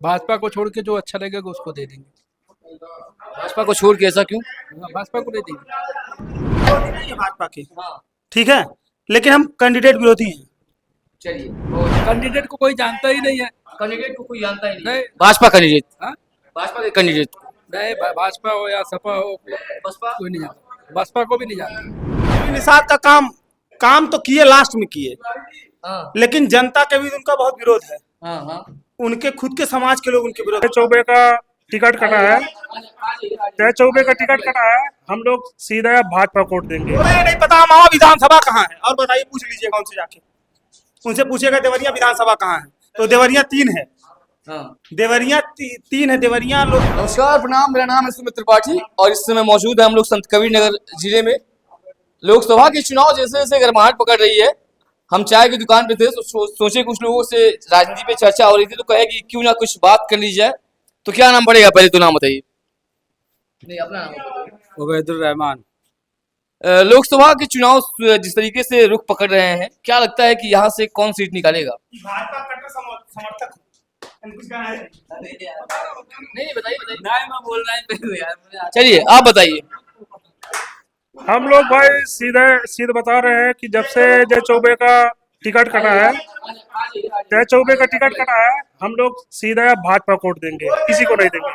भाजपा को छोड़ के जो अच्छा लगेगा उसको दे देंगे। भाजपा को छोड़ के ऐसा क्यों? हाँ, भाजपा को नहीं देंगे। विरोधी नहीं है भाजपा के। हाँ। ठीक है, लेकिन हम कैंडिडेट विरोधी हैं। चलिए, कैंडिडेट को कोई जानता ही नहीं है। कैंडिडेट को कोई जानता ही नहीं नहीं। भाजपा कैंडिडेट, हाँ? भाजपा के कैंडिडेट नहीं, भाजपा हो या सपा हो, बसपा कोई नहीं जानता। बसपा को भी नहीं जानता। निषाद का काम काम तो किए, लास्ट में किए, हाँ लेकिन जनता के भी उनका बहुत विरोध है। हाँ हाँ। उनके खुद के समाज के लोग उनके विरोध। चौबे का टिकट कटा है, जय चौबे का टिकट कटा है, हम लोग सीधा भाजपा को वोट देंगे। मुझे नहीं पता मावा विधानसभा कहाँ है, और बताइए, पूछ लीजिएगा उनसे जाके। उनसे पूछेगा देवरिया विधानसभा कहाँ है, तो देवरिया 3 है। हाँ। देवरिया 3 है। देवरिया लोग। नमस्कार, प्रणाम। मेरा नाम है सुमित त्रिपाठी और इस समय मौजूद है हम लोग संत कबीर नगर जिले में। लोकसभा के चुनाव जैसे जैसे गर्माहट पकड़ रही है, हम चाय की दुकान पे थे तो सोचे कुछ लोगों से राजनीति पे चर्चा हो रही थी, तो कहे कि क्यों ना कुछ बात कर ली जाए। तो क्या नाम पड़ेगा, पहले तो नाम बताइए। नहीं, अपना नाम। उबैदुर रहमान। लोकसभा के चुनाव जिस तरीके से रुख पकड़ रहे हैं, क्या लगता है कि यहाँ से कौन सीट निकालेगा? भाजपा कट्टर समर्थक नहीं, बताइए बताइए। नहीं, मैं बोल रहा हूँ। चलिए, आप बताइए। हम लोग भाई सीधे बता रहे हैं कि जब से जय चौबे का टिकट कटा है, जय चौबे का टिकट कटा है, हम लोग सीधा भाजपा को वोट देंगे, किसी को नहीं देंगे।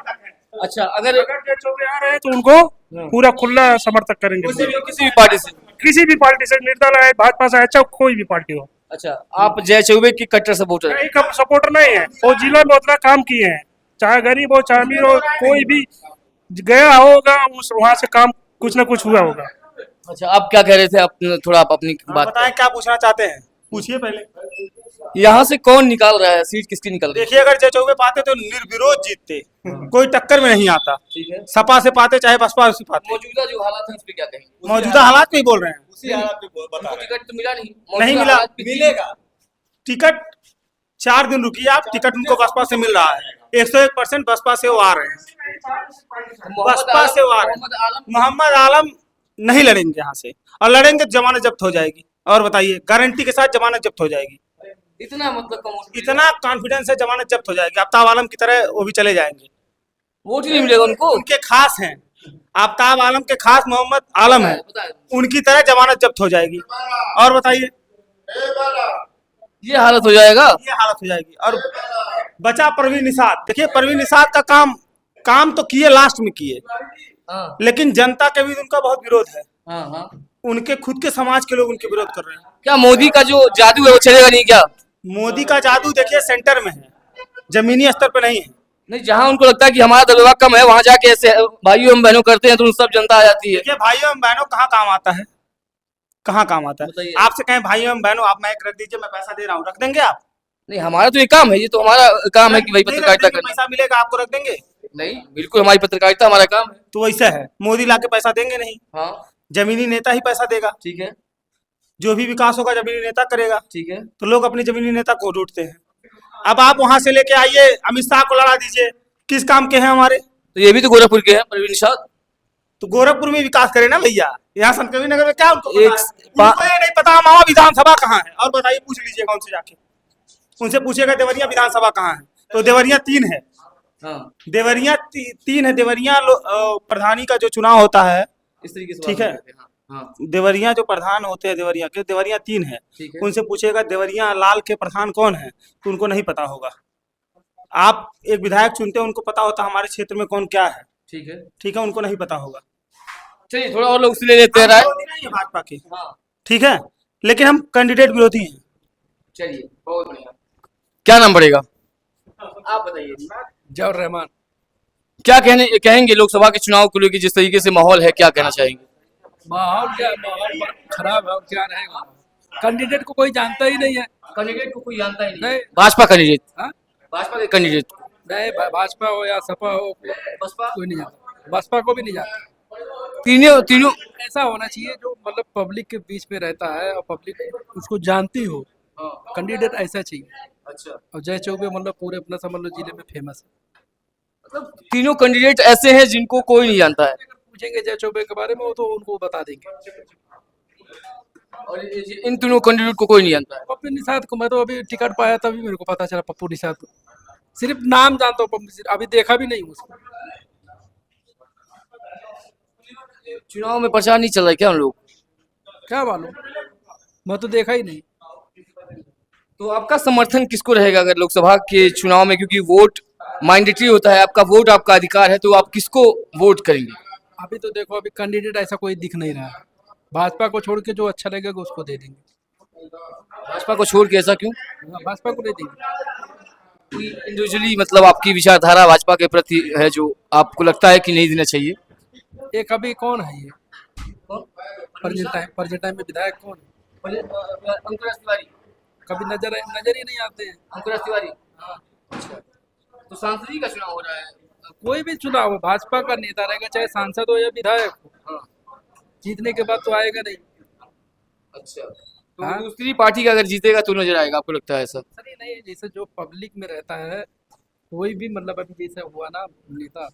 अच्छा, अगर अगर जय चौबे आ रहे हैं तो उनको पूरा खुला समर्थक करेंगे। किसी भी पार्टी से। किसी भी पार्टी से, निर्दल है, भाजपा से, अच्छा कोई भी पार्टी हो। अच्छा, आप जय चौबे की कट्टर सपोर्टर हैं। नहीं, कम सपोर्टर नहीं है, वो जिला में उतना काम किए हैं, चाहे गरीब हो चाहे अमीर हो, कोई भी गया होगा उस वहाँ से काम कुछ ना कुछ हुआ होगा। अच्छा, आप क्या कह रहे थे? आप थोड़ा आप अपनी बात बताएं, क्या पूछना चाहते हैं, पूछिए पहले। यहाँ से कौन निकाल रहा है, सीट किसकी निकल रही है? देखिए, अगर जय चौबे पाते तो निर्विरोध जीतते, कोई टक्कर में नहीं आता। ठीक है। सपा से पाते चाहे बसपा से पाते। मौजूदा जो हालात है उस पर क्या कहेंगे? मौजूदा हालात में ही बोल रहे हैं। उनको टिकट तो मिला नहीं। नहीं मौजूदा मिला। हालात भी थी। टिकट 4 दिन रुकिए आप, टिकट उनको बसपा से मिल रहा है। 101% बसपा से वो आ रहे हैं। बसपा से वो आ रहे हैं। मोहम्मद आलम मोहम्मद आलम नहीं लड़ेंगे यहाँ से, और लड़ेंगे तो जमानत जब्त हो जाएगी। और बताइए, गारंटी के साथ जमानत जब्त हो जाएगी। इतना मतलब कम इतना कॉन्फिडेंस है, जमानत जब्त हो जाएगी। आफ्ताब आलम की तरह वो भी चले जाएंगे। वोट ही नहीं मिलेगा उनको। उनके खास हैं, आफ्ताब आलम के खास मोहम्मद आलम है, उनकी तरह जमानत जब्त हो जाएगी। और बताइए, ये हालत हो जाएगा। ये हालत हो जाएगी। और बचा परवीन निषाद। देखिए, परवीन निषाद का काम तो किए, लास्ट में किए, हाँ लेकिन जनता के भी उनका बहुत विरोध है। हाँ हाँ। उनके खुद के समाज के लोग उनके विरोध कर रहे हैं। क्या मोदी का जो जादू है वो चलेगा नहीं क्या? मोदी का जादू देखिए सेंटर में है, जमीनी स्तर पे नहीं है। नहीं, जहाँ उनको लगता है कि हमारा दबदबा कम है, वहाँ जाके ऐसे भाइयों एवं बहनों करते हैं तो उन सब जनता आ जाती है। देखिए, भाइयों एवं बहनों कहाँ काम आता है, कहाँ काम आता है? बताइए। आपसे कहें भाइयों एवं बहनों, आप माइक रख दीजिए, मैं पैसा दे रहा हूँ, रख देंगे आप? नहीं, हमारा तो ये काम है, ये तो हमारा काम है कि भाई नहीं रख पत्रकारिता देंगे, करना। पैसा मिलेगा आपको, रख देंगे? नहीं, बिल्कुल हमारी पत्रकारिता हमारा काम है। तो वैसा है, मोदी लाके पैसा देंगे नहीं, हाँ जमीनी नेता ही पैसा देगा। ठीक है। जो भी विकास होगा जमीनी नेता करेगा। ठीक है। तो लोग अपने जमीनी नेता को ढूंढते हैं। अब आप वहां से लेके आइए, अमित शाह को लड़ा दीजिए, किस काम के हैं हमारे? तो ये भी तो गोरखपुर के हैं, परवीन निषाद। तो गोरखपुर में विकास करे ना भैया, यहाँ संत कबीर नगर में क्या उनको एक पता है? उनको ये नहीं पता मावा विधानसभा कहाँ है, और बताइए, पूछ लीजिएगा उनसे जाके। उनसे पूछेगा देवरिया विधानसभा कहाँ है, तो देवरिया 3 है। हाँ, देवरिया 3 है। देवरिया प्रधानी का जो चुनाव होता है, इस तरीके से ठीक बात है। करते हैं। हाँ हाँ, देवरिया जो प्रधान होते हैं देवरिया के, देवरिया 3 है। ठीक है। उनसे पूछेगा देवरिया लाल के प्रधान कौन है, तो उनको नहीं पता होगा। आप एक विधायक चुनते हैं, उनको पता होता है हमारे क्षेत्र में कौन क्या है, ठीक है। ठीक है, उनको नहीं पता होगा। चलिए, थोड़ा और लोग उससे ले लेते हैं राय। विरोधी नहीं है भाजपा के। हाँ, ठीक है, लेकिन हम कैंडिडेट विरोधी हैं। चलिए, बहुत बढ़िया। क्या नाम पड़ेगा, आप बताइए। जौहर रहमान। क्या कहेंगे लोकसभा के चुनाव को लेकर, जिस तरीके से माहौल है, क्या कहना चाहेंगे? माहौल क्या, माहौल खराब है, और क्या रहेगा। कैंडिडेट को कोई जानता ही नहीं है। कैंडिडेट को कोई जानता ही नहीं। भाजपा कैंडिडेट, हाँ? भाजपा के कैंडिडेट। नहीं, भाजपा हो या सपा हो, बसपा कोई नहीं जानता। बसपा को भी नहीं जानता। तीनों ऐसा होना चाहिए जो मतलब पब्लिक के बीच में रहता है और पब्लिक उसको जानती हो। हाँ, कैंडिडेट ऐसा चाहिए। अच्छा, और जय चौबे मतलब पूरे अपना समझ लो जिले में फेमस है। मतलब तीनों कैंडिडेट ऐसे हैं जिनको कोई नहीं जानता है। अगर पूछेंगे जय चौबे के बारे में, वो तो उनको बता देंगे। और इन तीनों कैंडिडेट को कोई नहीं जानता है। पप्पू निषाद को मैं तो अभी टिकट पाया तभी मेरे को पता चला, पप्पू निषाद को। सिर्फ नाम जानता हूँ, अभी देखा भी नहीं हूँ उसको। चुनाव में प्रचार नहीं चल रहा है क्या उन लोग? क्या मालूम, मैं तो देखा ही नहीं। तो आपका समर्थन किसको रहेगा अगर लोकसभा के चुनाव में, क्योंकि वोट मैंडेटरी होता है, आपका वोट आपका अधिकार है, तो आप किसको वोट करेंगे? अभी तो देखो, अभी कैंडिडेट ऐसा कोई दिख नहीं रहा है। भाजपा को छोड़ के जो अच्छा लगेगा उसको दे देंगे। भाजपा को छोड़ के ऐसा क्यों? हाँ, भाजपा को नहीं देंगे। इंडिविजुअली मतलब आपकी विचारधारा भाजपा के प्रति है जो आपको लगता है कि नहीं देना चाहिए? एक अभी कौन है ये प्रेजेंट टाइम में विधायक कौन है? अंकुश तिवारी। कभी नजर ही नहीं आते हैं। अंकुश तिवारी। अच्छा, तो सांसद जी का चुनाव हो रहा है। कोई भी चुनाव हो, भाजपा का नेता रहेगा, चाहे सांसद हो या विधायक हो, हाँ। जीतने के बाद तो आएगा नहीं। अच्छा, तो हाँ? दूसरी पार्टी का अगर जीतेगा तो नजर आएगा, आपको लगता है ऐसा? अरे नहीं, जैसे जो पब्लिक में रहता है कोई भी, मतलब अभी जैसे हुआ ना नेता,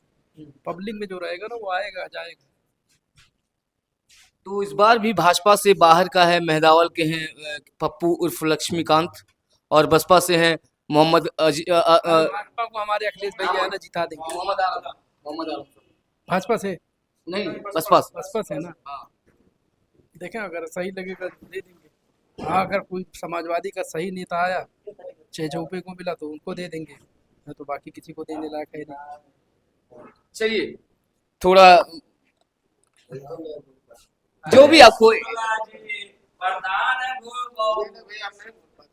पब्लिक में जो रहेगा ना वो आएगा जाएगा। तो इस बार भी भाजपा से बाहर का है, मेहदावल के हैं पप्पू उर्फ लक्ष्मीकांत, और बसपा से हैं मोहम्मद भाजपा को हमारे अखिलेश भैया है ना, जिता देंगे। मोहम्मद आलम। भाजपा से नहीं, बसपा से है ना। हाँ। देखें अगर सही लगेगा तो दे देंगे। हाँ, अगर कोई समाजवादी का सही नेता आया, चाहे चौपे को मिला तो उनको दे देंगे, नहीं तो बाकी किसी को देने लायक है नहीं। चलिए, थोड़ा जो भी आपको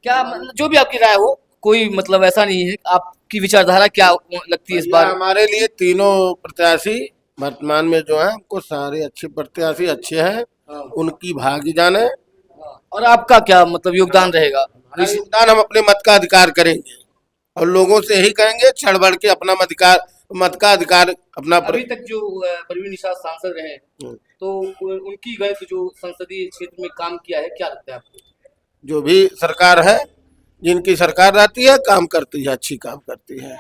क्या मतलब जो भी आपकी राय हो, कोई मतलब ऐसा नहीं है, आपकी विचारधारा क्या लगती है इस बार? हमारे लिए तीनों प्रत्याशी वर्तमान में जो है, हमको सारे अच्छे प्रत्याशी अच्छे हैं, उनकी भागी जाने। और आपका क्या मतलब योगदान रहेगा? हमारा योगदान, हम अपने मत का अधिकार करेंगे और लोगों से यही कहेंगे, चढ़ बढ़ के अपना मत का अधिकार अपना अभी तक जो परवीन निषाद सांसद रहे, तो उनकी गणित जो संसदीय क्षेत्र में काम किया है, क्या लगता है आपको? जो भी सरकार है, जिनकी सरकार रहती है, काम करती है, अच्छी काम करती है।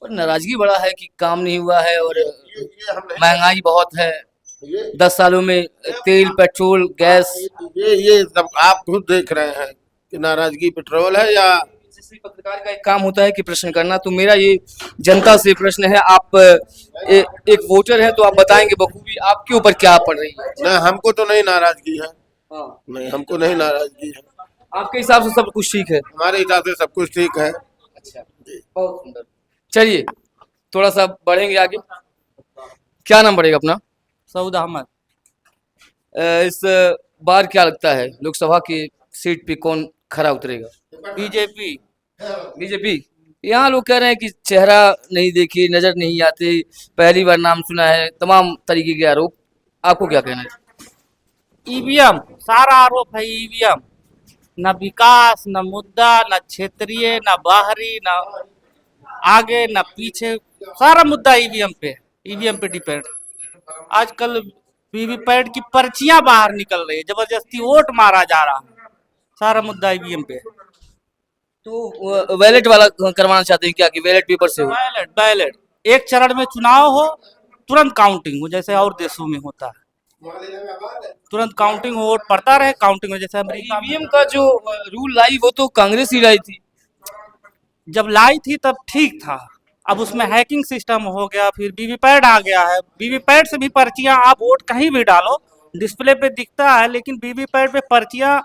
और नाराजगी बड़ा है कि काम नहीं हुआ है, और हम नहीं- महंगाई बहुत है, ये 10 सालों में तेल, पेट्रोल, गैस। ये सब आप खुद देख रहे हैं कि नाराजगी पेट्रोल है या किसी पत्रकार का एक काम होता है कि प्रश्न करना, तो मेरा ये जनता से प्रश्न है, आप एक वोटर है तो आप बताएंगे बखूबी आपके ऊपर क्या पड़ रही है। नहीं, हमको तो नहीं नाराजगी है। हाँ। नहीं, हमको नहीं नाराजगी है। आपके हिसाब से सब कुछ ठीक है? हमारे हिसाब से सब कुछ ठीक है। अच्छा, बहुत सुंदर। चलिए थोड़ा सा बढ़ेंगे आगे। क्या नाम बढ़ेगा अपना? सऊद अहमद। इस बार क्या लगता है लोकसभा की सीट पे कौन खरा उतरेगा? बीजेपी। बीजेपी। यहाँ लोग कह रहे हैं कि चेहरा नहीं देखी, नजर नहीं आते, पहली बार नाम सुना है, तमाम तरीके के आरोप। आपको क्या कहना है? ईवीएम, सारा आरोप है ईवीएम। न विकास, न मुद्दा, न क्षेत्रीय, न बाहरी, न आगे, न पीछे, सारा मुद्दा ईवीएम पे है। ईवीएम पे डिपेंड। आजकल वीवीपैट की पर्चियां बाहर निकल रही है, जबरदस्ती वोट मारा जा रहा है, सारा मुद्दा ईवीएम पे है। तो बैलेट वाला करवाना चाहते हैं क्या कि बैलेट पेपर से हो? बैलेट एक चरण में चुनाव हो, तुरंत काउंटिंग हो, जैसे और देशों में होता है। तुरंत काउंटिंग वोट पड़ता रहे, काउंटिंग हो, जैसे अमेरिका में। ईवीएम का जो रूल लाई वो तो कांग्रेस ही लाई थी। जब लाई थी तब ठीक था, अब उसमें हैकिंग सिस्टम हो गया, फिर वीवीपैट आ गया है। वीवीपैट से भी पर्चियां, आप वोट कहीं भी डालो, डिस्प्ले पे दिखता है, लेकिन वीवीपैट पे पर्चियां,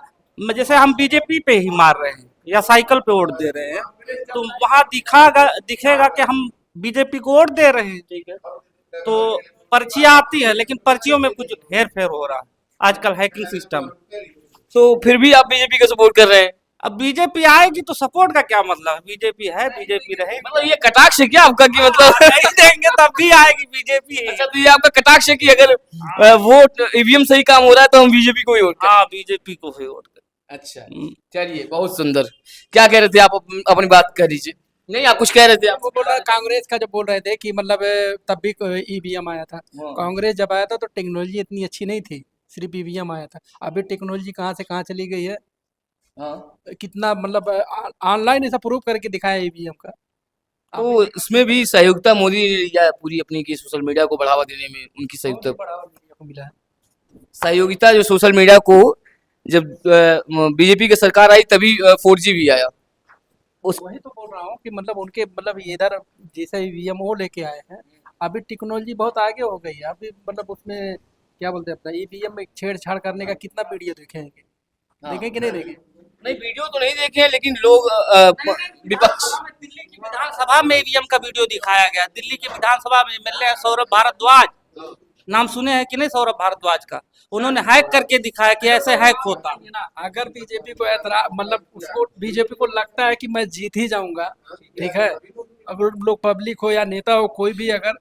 जैसे हम बीजेपी पे ही मार रहे हैं या साइकिल पे वोट दे रहे हैं, तो वहां दिखेगा कि हम बीजेपी को वोट दे रहे हैं, ठीक है। तो पर्चियां आती है, लेकिन पर्चियों में कुछ हेर फेर हो रहा है आजकल, हैकिंग सिस्टम। तो फिर भी आप बीजेपी का सपोर्ट कर रहे हैं? अब बीजेपी आएगी तो सपोर्ट का क्या मतलब है? बीजेपी है, बीजेपी रहे। मतलब ये कटाक्ष है क्या आपका कि मतलब नहीं देंगे तब भी आएगी बीजेपी। अच्छा, तो ये आपका कटाक्ष है कि अगर वोट ईवीएम सही काम हो रहा है तो हम बीजेपी को ही वोट करें? हाँ, बीजेपी को ही वोट करें। अच्छा, चलिए, बहुत सुंदर। क्या कह रहे थे आप? अपनी बात कह दीजिए। नहीं, आप कुछ कह रहे थे। आप वो बोल रहा कांग्रेस का, जब बोल रहे थे कि मतलब तब भी ईवीएम आया था। कांग्रेस जब आया था तो टेक्नोलॉजी इतनी अच्छी नहीं थी, सिर्फ ईवीएम आया था। अभी टेक्नोलॉजी कहाँ से कहाँ चली गई है। हाँ। कितना मतलब ऑनलाइन ऐसा प्रूव करके दिखाया ईवीएम का। तो इसमें भी सहयोगिता मोदी ने लिया है पूरी अपनी, की सोशल मीडिया को बढ़ावा देने में उनकी सहयोगिता को मिला है। सहयोगिता जो सोशल मीडिया को, जब बीजेपी की सरकार आई तभी 4G भी आया। उस वही तो बोल रहा हूँ कि मतलब उनके मतलब इधर जैसे ईवीएम वो लेके आए हैं। अभी टेक्नोलॉजी बहुत आगे हो गई है। अभी मतलब उसमें क्या बोलते हैं अपना ईवीएम में छेड़छाड़ करने का कितना वीडियो देखेंगे, देखें कि नहीं देखें? नहीं, वीडियो तो नहीं देखे हैं, लेकिन लोग विपक्ष दिल्ली की विधानसभा में ईवीएम का वीडियो दिखाया गया। दिल्ली की विधानसभा में एमएलए सौरभ भारद्वाज, नाम सुने हैं कि नहीं सौरभ भारद्वाज का? उन्होंने हैक करके दिखाया कि ऐसे हैक होता। ये ना अगर बीजेपी को ऐतरा मतलब उसको बीजेपी को लगता है कि मैं जीत ही जाऊंगा, ठीक है, अगर लोग पब्लिक हो या नेता हो कोई भी, अगर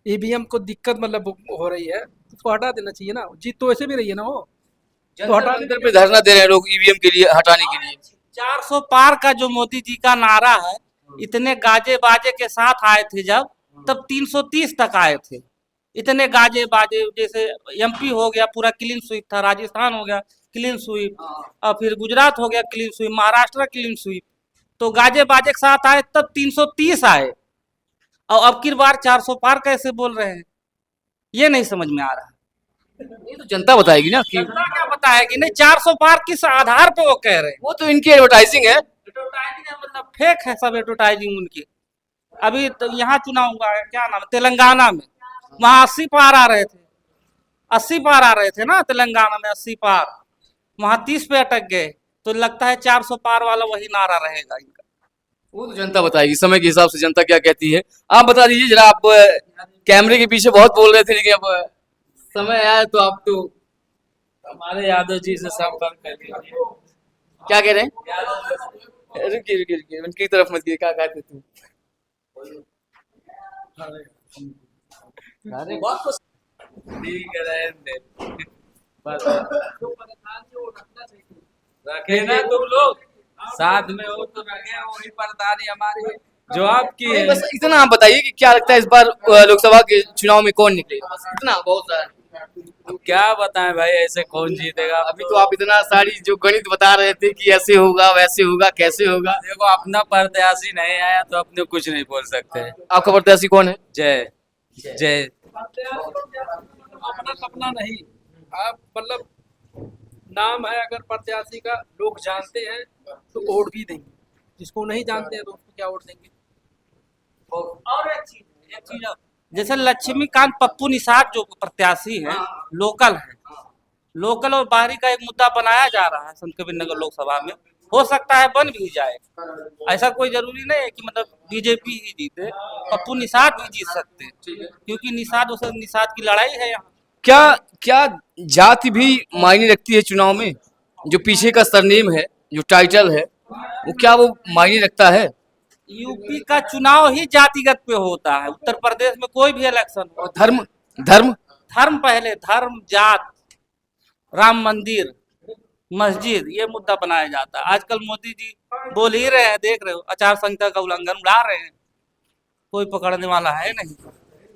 ईवीएम को दिक्कत मतलब हो रही है तो उसको हटा देना चाहिए ना। जीत तो वैसे भी रही है ना वो, तो हटा जंतर पे धरना दे रहे हैं लोग ईवीएम के लिए, हटाने के लिए। 400 पार का जो मोदी जी का नारा है, इतने गाजे बाजे के साथ आए थे जब, तब 330 तक आए थे। इतने गाजे बाजे, जैसे एमपी हो गया पूरा क्लीन स्वीप था, राजस्थान हो गया क्लीन स्वीप, और फिर गुजरात हो गया clean sweep, Maharashtra clean sweep. तो गाजे बाजे के साथ आए तब 330 आए, और अब की बार 400 पार कैसे बोल रहे हैं, ये नहीं समझ में आ रहा। ये तो जनता बताएगी ना कि जनता क्या बताएगी? नहीं, 400 पार किस आधार पे वो कह रहे हैं? वो तो इनकी एडवर्टाइजिंग है। एडवर्टाइजिंग है, मतलब फेक है सब एडवर्टाइजिंग उनकी। अभी तो यहाँ चुनाव हुआ है, क्या नाम है, तेलंगाना में, वहां 80 पार आ रहे थे, 80 पार आ रहे थे ना तेलंगाना में, 80 पार, वहां 30 पे अटक गए। तो लगता है 400 पार वाला वही नारा रहेगा इनका। वो तो जनता बताएगी, समय के हिसाब से जनता क्या कहती है। आप बता दीजिए जरा, आप कैमरे के पीछे बहुत बोल रहे थे, लेकिन अब समय आया तो आप तो हमारे यादव जी से संपर्क कर लीजिए। क्या कह रहे हैं? रुकिए रुकिए रुकिए, उनकी तरफ मत, क्या कहते थे? अरे ठीक है, रहने दे। बस रखे ना तुम लोग साथ में हो तो रखे, वही परेशानी हमारी है जो आपकी नहीं, है। बस इतना आप बताइए कि क्या लगता है इस बार लोकसभा के चुनाव में कौन निकले, बस इतना बहुत सारा। अब क्या बताएं भाई, ऐसे कौन जीतेगा? अभी तो आप इतना सारी जो गणित बता रहे थे कि ऐसे होगा वैसे होगा कैसे होगा। देखो, अपना प्रत्याशी नहीं आया तो अपने कुछ नहीं बोल सकते। आपका प्रत्याशी कौन है? जय जय। अपना सपना नहीं, आप मतलब नाम है अगर प्रत्याशी का, लोग जानते हैं तो वोट भी देंगे, जिसको नहीं जानते हैं तो उसको क्या वोट देंगे। और एक चीज और, जैसे लक्ष्मीकांत पप्पू निषाद जो प्रत्याशी है, लोकल है, लोकल और बाहरी का एक मुद्दा बनाया जा रहा है संत कबीर नगर लोकसभा में। हो सकता है बन भी जाए, ऐसा कोई जरूरी नहीं है कि मतलब बीजेपी ही जीते, पप्पू निषाद भी जीत सकते हैं, क्योंकि निषाद उसे निषाद की लड़ाई है यहाँ। क्या क्या जाति भी मायने रखती है चुनाव में? जो पीछे का सरनेम है, जो टाइटल है, वो क्या वो मायने रखता है? यूपी का चुनाव ही जातिगत पे होता है, उत्तर प्रदेश में कोई भी इलेक्शन हो। और धर्म धर्म धर्म पहले, धर्म, जात, राम मंदिर, मस्जिद, ये मुद्दा बनाया जाता है। आजकल मोदी जी बोल ही रहे हैं, देख रहे हो, आचार संहिता का उल्लंघन उड़ा रहे हैं, कोई पकड़ने वाला है नहीं।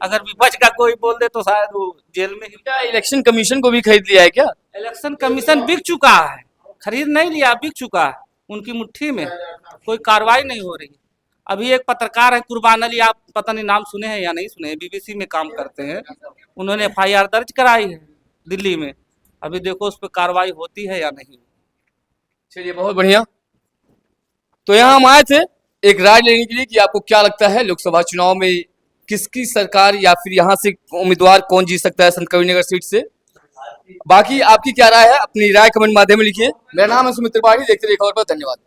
अगर विपक्ष का कोई बोल दे तो शायद वो जेल में ही। क्या इलेक्शन कमीशन को भी खरीद लिया है क्या? इलेक्शन कमीशन बिक चुका है, खरीद नहीं लिया, बिक चुका है, उनकी मुट्ठी में, कोई कार्रवाई नहीं हो रही। अभी एक पत्रकार है कुर्बान अली, आप पता नहीं नाम सुने हैं या नहीं सुने हैं, बीबीसी में काम करते हैं, उन्होंने FIR दर्ज कराई है दिल्ली में। अभी देखो उस पर कार्रवाई होती है या नहीं। चलिए, बहुत बढ़िया। तो यहाँ हम आए थे एक राय लेने के लिए कि आपको क्या लगता है लोकसभा चुनाव में किसकी सरकार या फिर यहाँ से उम्मीदवार कौन जीत सकता है संत कबीर नगर सीट से। बाकी आपकी क्या राय है, अपनी राय कमेंट माध्यम में लिखिए। मेरा नाम है सुमित त्रिपाठी, देखते रहिए खबर पर। धन्यवाद।